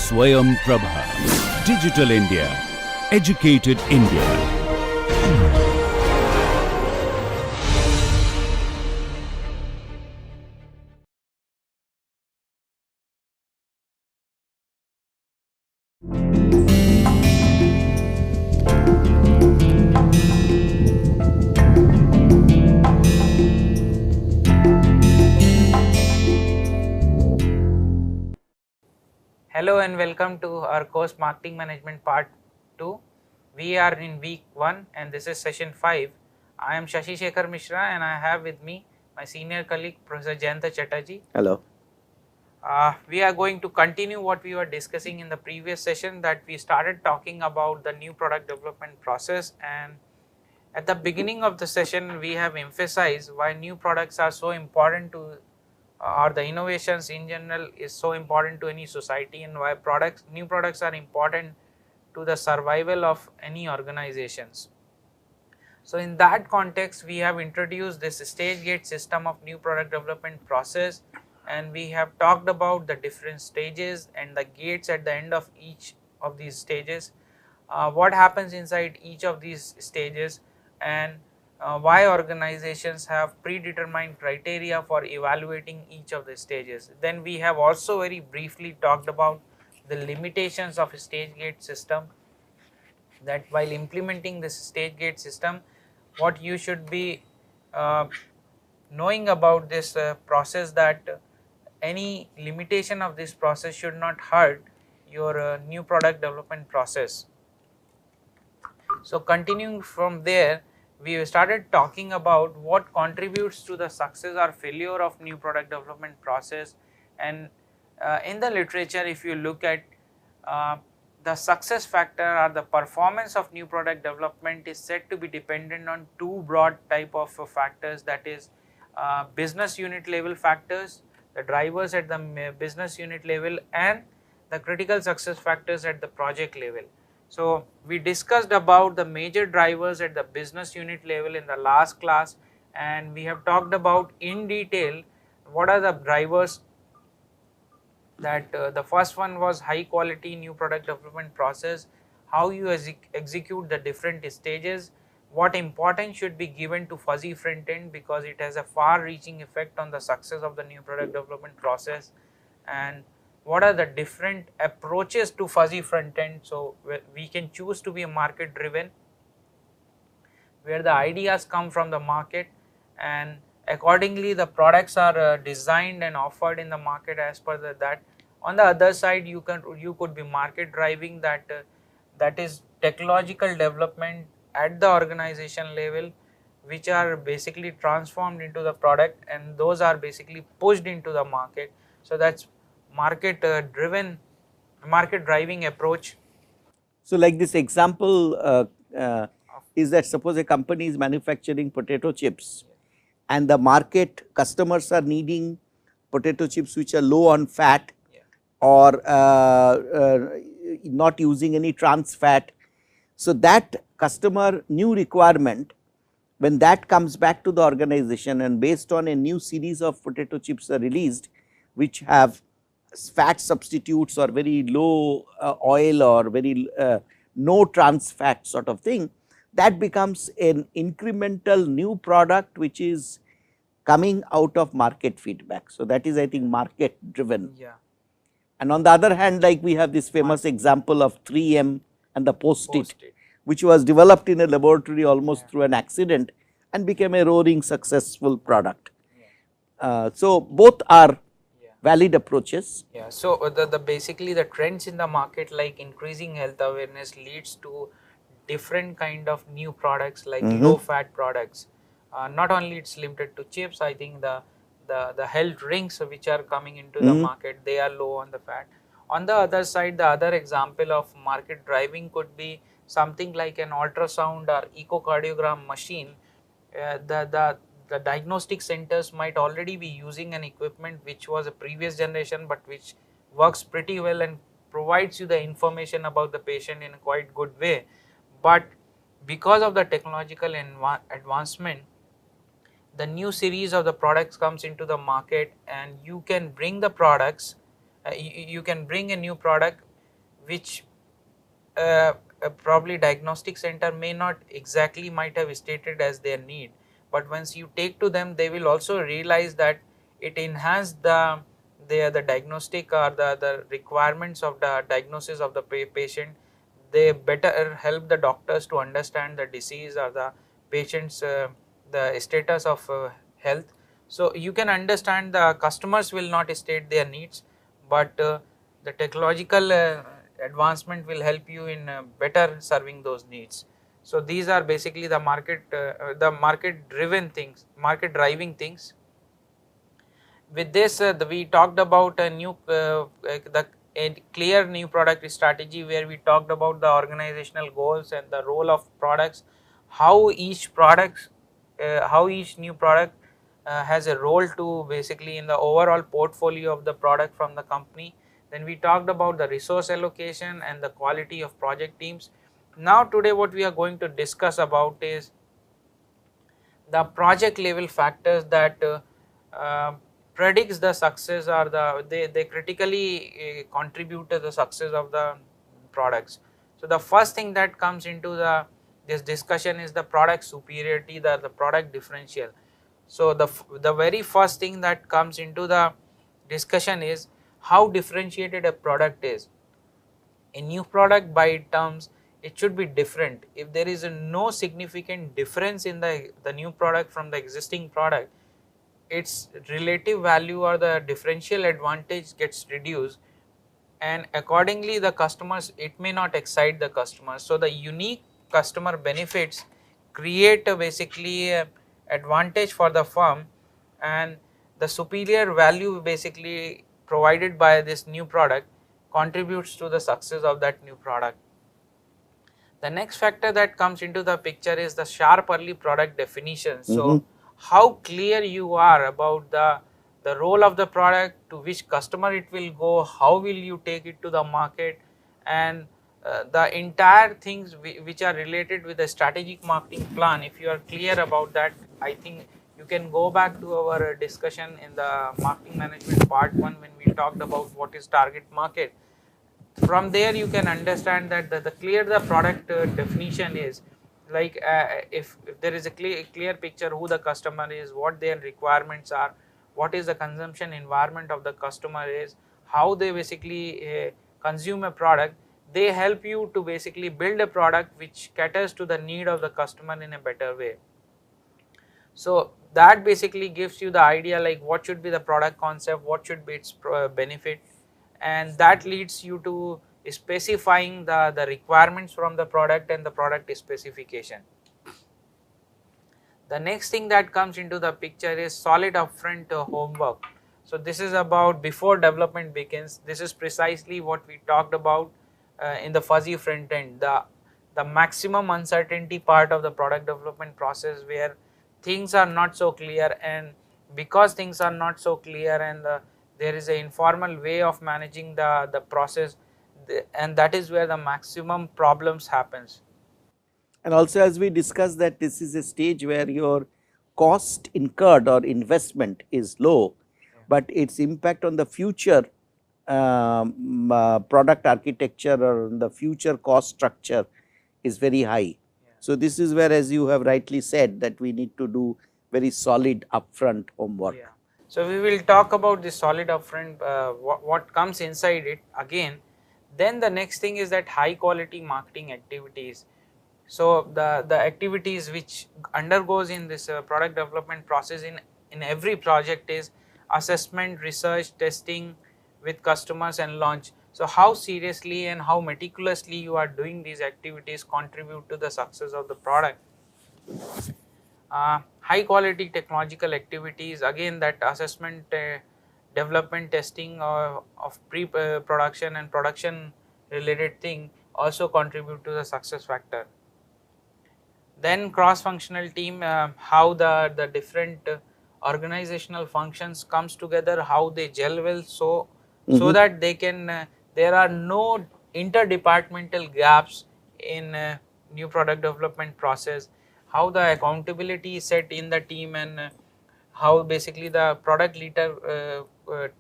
SwayamPrabha. Digital India. Educated India. Hello and welcome to our course Marketing Management Part 2. We are in week 1 and this is session 5. I am Shashi Shekhar Mishra and I have with me my senior colleague Professor Jayanta Chatterjee. Hello. We are going to continue what we were discussing in the previous session, that we started talking about the new product development process, and at the beginning of the session we have emphasized why new products are so important to or the innovations in general is so important to any society, and why new products are important to the survival of any organizations. So in that context we have introduced this stage gate system of new product development process, and we have talked about the different stages and the gates at the end of each of these stages, what happens inside each of these stages, and why organizations have predetermined criteria for evaluating each of the stages. Then we have also very briefly talked about the limitations of a stage gate system, that while implementing this stage gate system, what you should be knowing about this process, that any limitation of this process should not hurt your new product development process. So continuing from there, we started talking about what contributes to the success or failure of new product development process, and in the literature if you look at the success factor or the performance of new product development is said to be dependent on two broad type of factors, that is business unit level factors, the drivers at the business unit level, and the critical success factors at the project level. So we discussed about the major drivers at the business unit level in the last class, and we have talked about in detail what are the drivers, that the first one was high quality new product development process, how you execute the different stages, what importance should be given to fuzzy front end because it has a far reaching effect on the success of the new product development process, and what are the different approaches to fuzzy front end. So we can choose to be a market driven, where the ideas come from the market and accordingly the products are designed and offered in the market as per that. On the other side you could be market driving, that is technological development at the organization level, which are basically transformed into the product and those are basically pushed into the market. So that's market driving approach. So like this example is that suppose a company is manufacturing potato chips and the market customers are needing potato chips which are low on fat or not using any trans fat. So that customer new requirement, when that comes back to the organization and based on a new series of potato chips are released which have fat substitutes or very low oil or very no trans fat sort of thing, that becomes an incremental new product which is coming out of market feedback. So that is I think market driven. Yeah. And on the other hand, like we have this famous example of 3M and the Post-it, which was developed in a laboratory almost through an accident and became a roaring successful product. So both are valid approaches. Yeah. So the basically the trends in the market like increasing health awareness leads to different kind of new products like low fat products. Not only it's limited to chips, I think the health drinks which are coming into the market, they are low on the fat. On the other side, the other example of market driving could be something like an ultrasound or echocardiogram machine. The diagnostic centers might already be using an equipment which was a previous generation but which works pretty well and provides you the information about the patient in a quite good way. But because of the technological advancement, the new series of the products comes into the market and you can bring the products, you can bring a new product which probably diagnostic center may not exactly might have stated as their need, but once you take to them, they will also realize that it enhanced the diagnostic or the requirements of the diagnosis of the patient. They better help the doctors to understand the disease or the patient's the status of health. So you can understand the customers will not state their needs, but the technological advancement will help you in better serving those needs. So these are basically the market driven things, market driving things. With this, we talked about a new a clear new product strategy, where we talked about the organizational goals and the role of products, how each product, how each new product has a role to basically in the overall portfolio of the product from the company. Then we talked about the resource allocation and the quality of project teams. Now today what we are going to discuss about is the project level factors that predicts the success, or they critically contribute to the success of the products. So the first thing that comes into this discussion is the product superiority, the product differential. So the very first thing that comes into the discussion is how differentiated a product is. A new product by terms, it should be different. If there is no significant difference in the new product from the existing product, its relative value or the differential advantage gets reduced, and accordingly the customers, it may not excite the customers. So the unique customer benefits create a basically advantage for the firm, and the superior value basically provided by this new product contributes to the success of that new product. The next factor that comes into the picture is the sharp early product definition. So how clear you are about the role of the product, to which customer it will go, how will you take it to the market, and the entire things which are related with the strategic marketing plan. If you are clear about that, I think you can go back to our discussion in the marketing management part 1 when we talked about what is target market. From there you can understand that the clear the product definition is, like if there is a clear picture who the customer is, what their requirements are, what is the consumption environment of the customer is, how they basically consume a product, they help you to basically build a product which caters to the need of the customer in a better way. So that basically gives you the idea like what should be the product concept, what should be its benefit, and that leads you to specifying the requirements from the product and the product specification. The next thing that comes into the picture is solid upfront homework. So this is about before development begins. This is precisely what we talked about in the fuzzy front end, the maximum uncertainty part of the product development process, where things are not so clear, and because things are not so clear, and there is an informal way of managing the process, and that is where the maximum problems happens. And also, as we discussed, that this is a stage where your cost incurred or investment is low, but its impact on the future product architecture or the future cost structure is very high. So this is where, as you have rightly said, that we need to do very solid upfront homework. So we will talk about the solid upfront, what comes inside it again. Then the next thing is that high quality marketing activities. So the activities which undergoes in this product development process in every project is assessment, research, testing with customers, and launch. So how seriously and how meticulously you are doing these activities contribute to the success of the product. High quality technological activities, again that assessment, development, testing of pre-production and production related thing also contribute to the success factor. Then cross-functional team, how the different organizational functions comes together, how they gel well, so that they can there are no interdepartmental gaps in new product development process, how the accountability is set in the team, and how basically the product leader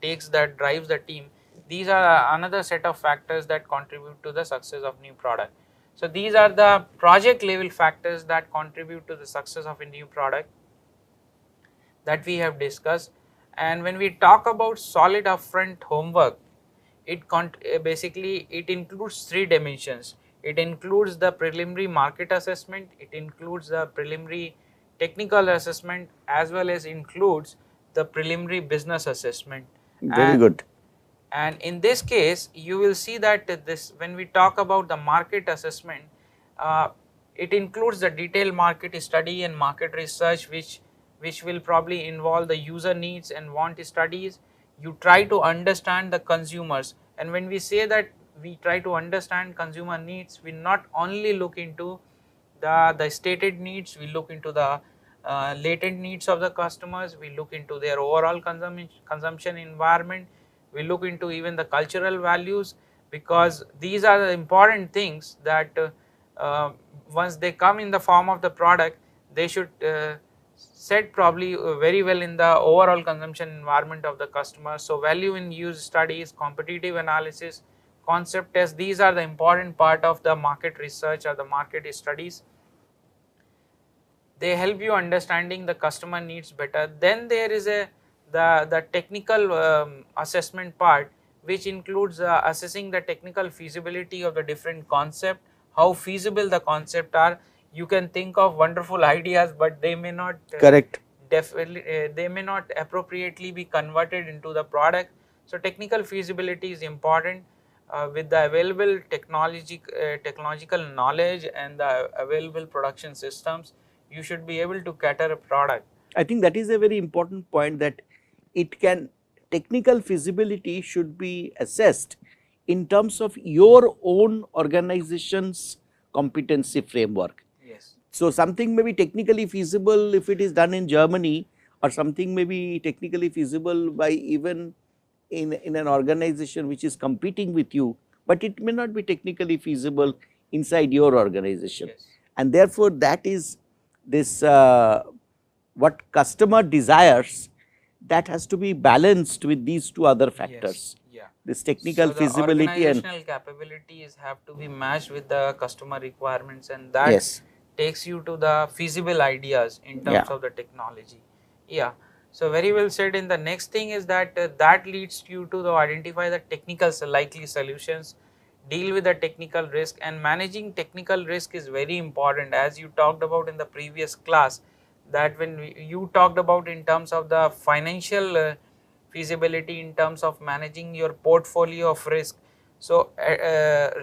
takes that drives the team. These are another set of factors that contribute to the success of new product. So these are the project level factors that contribute to the success of a new product that we have discussed. And when we talk about solid upfront homework, it basically it includes three dimensions. It includes the preliminary market assessment, it includes the preliminary technical assessment, as well as includes the preliminary business assessment. Very good. And in this case, you will see that this, when we talk about the market assessment, uh, it includes the detailed market study and market research, which will probably involve the user needs and want studies. You try to understand the consumers, and when we say that we try to understand consumer needs, we not only look into the stated needs, we look into the latent needs of the customers, we look into their overall consumption environment, we look into even the cultural values, because these are the important things that once they come in the form of the product, they should set probably very well in the overall consumption environment of the customer. So value in use studies, competitive analysis, concept tests, these are the important part of the market research or the market studies. They help you understanding the customer needs better. Then there is the technical assessment part, which includes assessing the technical feasibility of the different concept, how feasible the concept are. You can think of wonderful ideas, but they may not Correct. definitely they may not appropriately be converted into the product. So technical feasibility is important. With the available technological knowledge and the available production systems, you should be able to cater a product. I think that is a very important point, that it can, technical feasibility should be assessed in terms of your own organization's competency framework. Yes. So something may be technically feasible if it is done in Germany, or something may be technically feasible by even in an organization which is competing with you, but it may not be technically feasible inside your organization. Yes. And therefore, that is this what customer desires, that has to be balanced with these two other factors. Yes. Yeah. This technical So the feasibility and organizational capabilities have to be matched with the customer requirements, and that yes, takes you to the feasible ideas in terms Yeah. of the technology. Yeah. So very well said. And the next thing is that that leads you to identify the technical likely solutions, deal with the technical risk, and managing technical risk is very important, as you talked about in the previous class, that when you talked about in terms of the financial feasibility, in terms of managing your portfolio of risk. So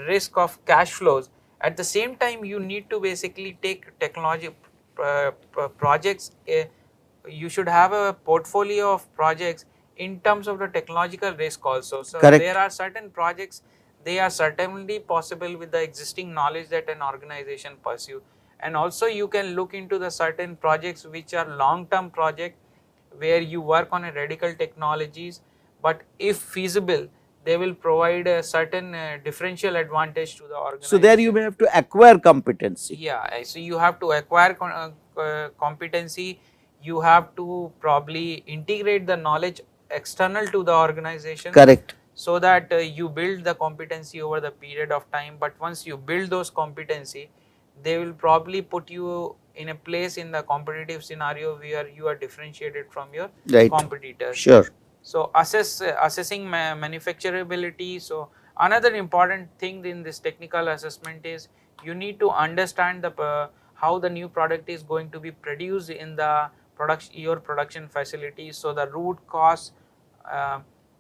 risk of cash flows. At the same time, you need to basically take technology projects. You should have a portfolio of projects in terms of the technological risk also. So Correct. there are certain projects, they are certainly possible with the existing knowledge that an organization pursue, and also you can look into the certain projects which are long term project, where you work on a radical technologies, but if feasible, they will provide a certain differential advantage to the organization. so there you may have to acquire competency. Yeah, so you have to acquire competency, you have to probably integrate the knowledge external to the organization. Correct. So that you build the competency over the period of time. But once you build those competency, they will probably put you in a place in the competitive scenario where you are differentiated from your Right. competitors. Sure. So assessing manufacturability. So another important thing in this technical assessment is you need to understand the how the new product is going to be produced in the your production facilities. So the root cause,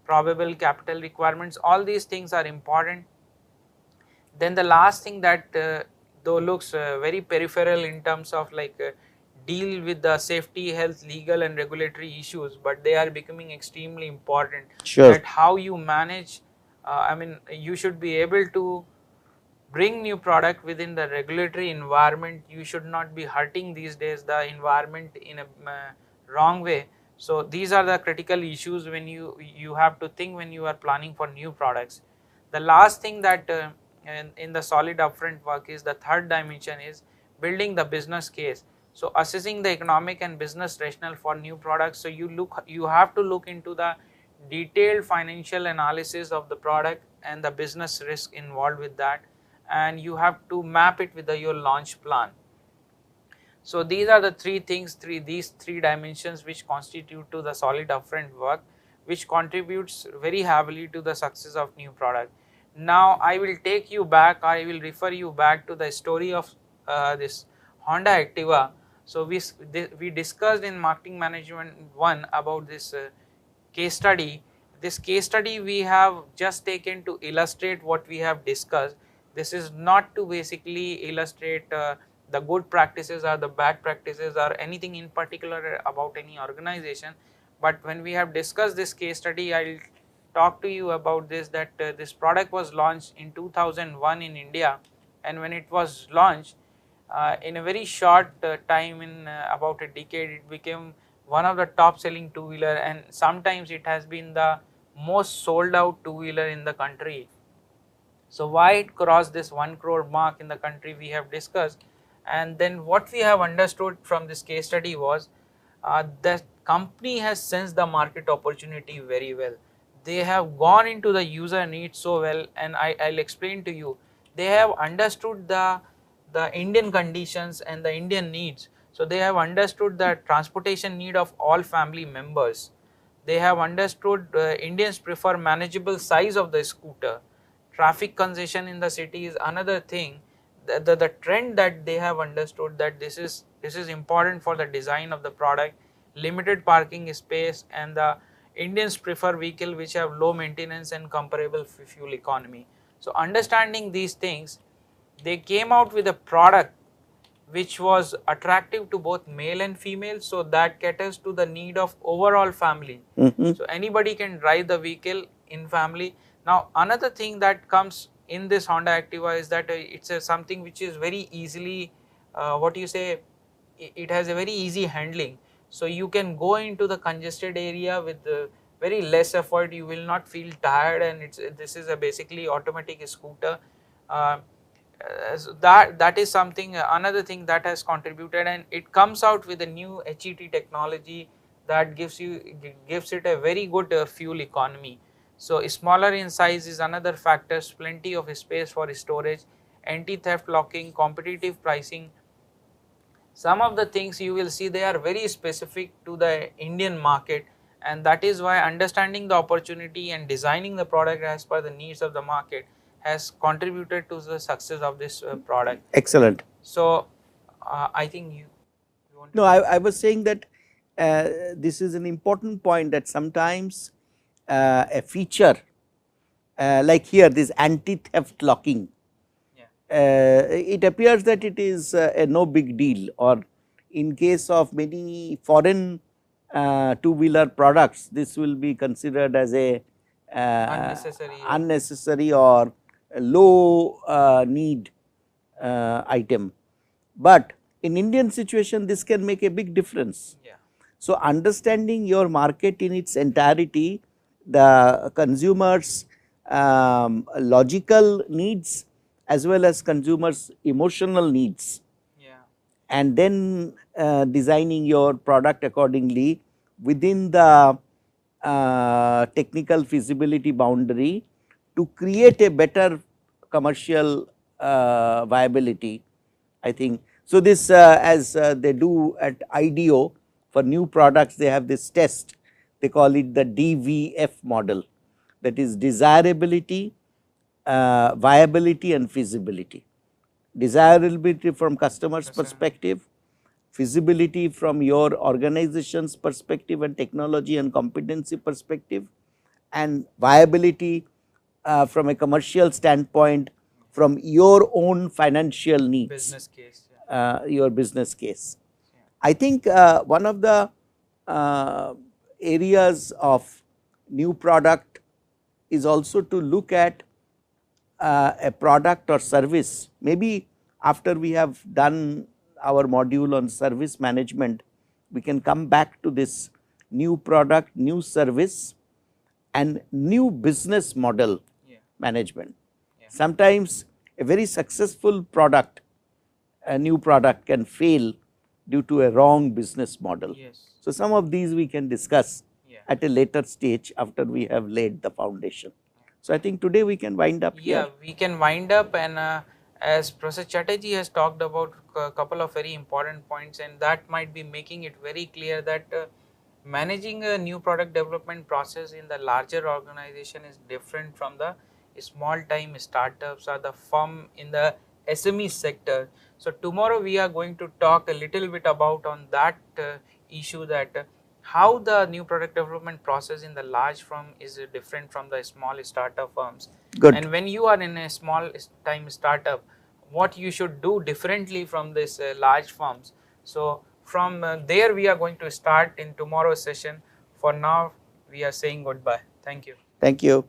probable capital requirements, all these things are important. Then the last thing that though looks very peripheral in terms of like deal with the safety, health, legal and regulatory issues, but they are becoming extremely important. Sure. That how you manage, I mean, you should be able to bring new product within the regulatory environment. You should not be hurting these days the environment in a wrong way. So these are the critical issues when you have to think when you are planning for new products. The last thing that in the solid upfront work is the third dimension is building the business case. So assessing the economic and business rationale for new products. So you have to look into the detailed financial analysis of the product and the business risk involved with that, and you have to map it with your launch plan. So these are the three things, these three dimensions which constitute to the solid upfront work, which contributes very heavily to the success of new product. Now I will take you back, or I will refer you back to the story of this Honda Activa. So we discussed in marketing management 1 about this case study. This case study we have just taken to illustrate what we have discussed. This is not to basically illustrate the good practices or the bad practices or anything in particular about any organization, but when we have discussed this case study, I will talk to you about this, that this product was launched in 2001 in India, and when it was launched in a very short time, in about a decade, it became one of the top selling two-wheeler, and sometimes it has been the most sold out two-wheeler in the country. So why it crossed this 1 crore mark in the country we have discussed, and then what we have understood from this case study was the company has sensed the market opportunity very well. They have gone into the user needs so well, and I'll explain to you. They have understood the Indian conditions and the Indian needs. So they have understood the transportation need of all family members. They have understood Indians prefer manageable size of the scooter. Traffic congestion in the city is another thing. The trend that they have understood, that this is important for the design of the product, limited parking space, and the Indians prefer vehicle which have low maintenance and comparable fuel economy. So understanding these things, they came out with a product which was attractive to both male and female, so that caters to the need of overall family. So anybody can drive the vehicle in family. Now another thing that comes in this Honda Activa is that it's something which is very easily, it has a very easy handling. So you can go into the congested area with very less effort. You will not feel tired, and this is a basically automatic scooter. So that is something, another thing that has contributed, and it comes out with a new HET technology that gives it a very good fuel economy. So smaller in size is another factor, plenty of space for storage, anti-theft locking, competitive pricing. Some of the things you will see, they are very specific to the Indian market, and that is why understanding the opportunity and designing the product as per the needs of the market has contributed to the success of this product. Excellent. So I think you want to. No, I was saying that this is an important point, that sometimes a feature like here, this anti-theft locking, it appears that it is a no big deal, or in case of many foreign two-wheeler products, this will be considered as a unnecessary or low need item. But in Indian situation, this can make a big difference. So understanding your market in its entirety, the consumers' logical needs as well as consumers' emotional needs, and then designing your product accordingly within the technical feasibility boundary to create a better commercial viability, I think. So this as they do at IDEO for new products, they have this test, they call it the DVF model, that is desirability, viability and feasibility. Desirability from customers' perspective, feasibility from your organization's perspective and technology and competency perspective, and viability from a commercial standpoint from your own financial needs, Business case. your business case. I think one of the areas of new product is also to look at a product or service. Maybe after we have done our module on service management, we can come back to this new product, new service and new business model management. Sometimes a very successful product, a new product can fail due to a wrong business model. So some of these we can discuss at a later stage after we have laid the foundation. So, I think today we can wind up Yeah, here. we can wind up, and as Professor Chatterjee has talked about a couple of very important points, and that might be making it very clear that managing a new product development process in the larger organization is different from the small time startups or the firm in the SME sector. So tomorrow we are going to talk a little bit about on that issue, that how the new product development process in the large firm is different from the small startup firms. Good. And when you are in a small time startup, what you should do differently from this large firms. So from there we are going to start in tomorrow's session. For now we are saying goodbye. Thank you. Thank you.